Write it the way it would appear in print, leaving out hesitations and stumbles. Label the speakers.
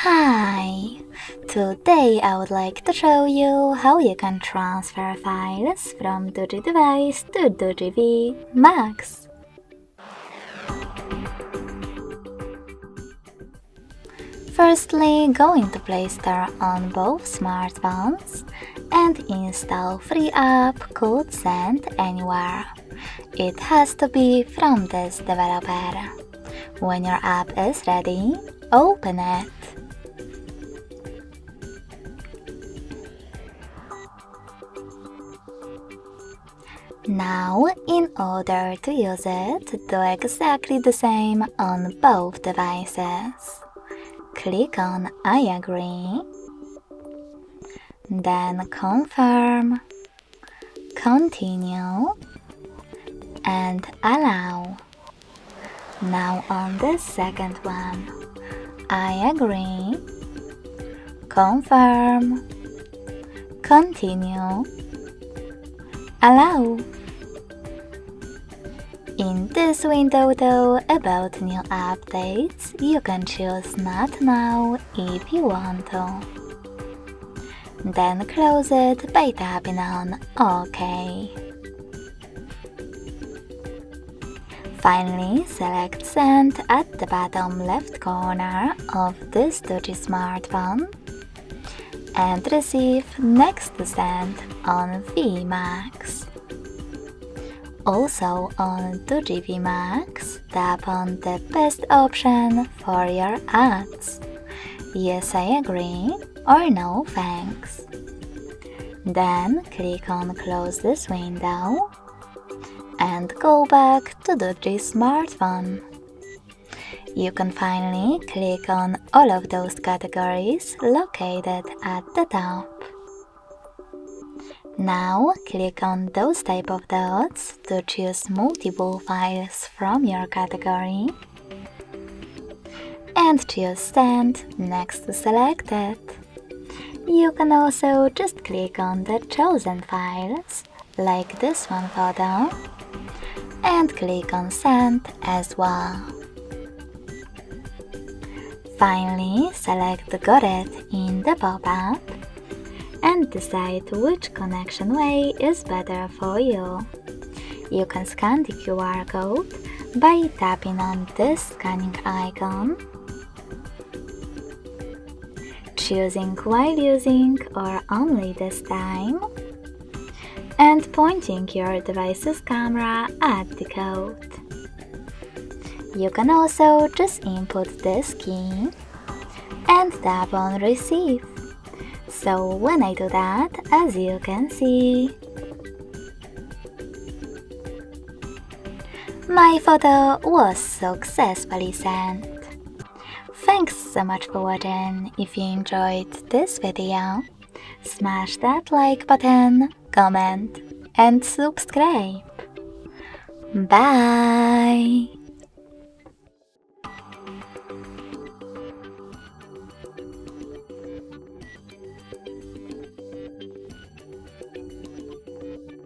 Speaker 1: Hi! Today I would like to show you how you can transfer files from DOOGEE device to DOOGEE V Max. Firstly, go into Play Store on both smartphones and install free app called Send Anywhere. It has to be from this developer. When your app is ready, open it. Now, in order to use it, do exactly the same on both devices. Click on I agree, then confirm, continue, and allow. Now on the second one, I agree, confirm, continue, allow. In this window though, about new updates, you can choose Not Now if you want to. Then close it by tapping on OK. Finally, select Send at the bottom left corner of this DOOGEE smartphone and receive next to Send on V Max. Also on DOOGEE V Max, tap on the best option for your ads. Yes, I agree, or no thanks. Then click on Close this window and go back to DOOGEE smartphone. You can finally click on all of those categories located at the top. Now click on those type of dots to choose multiple files from your category and choose Send next to selected. You can also just click on the chosen files, like this one photo, and click on Send as well. Finally, select Got It in the pop-up and decide which connection way is better for you. You can scan the QR code by tapping on this scanning icon, choosing while using or only this time, and pointing your device's camera at the code. You can also just input this key and tap on Receive. So when I do that, as you can see, my photo was successfully sent. Thanks so much for watching. If you enjoyed this video, smash that like button, comment, and subscribe. Bye!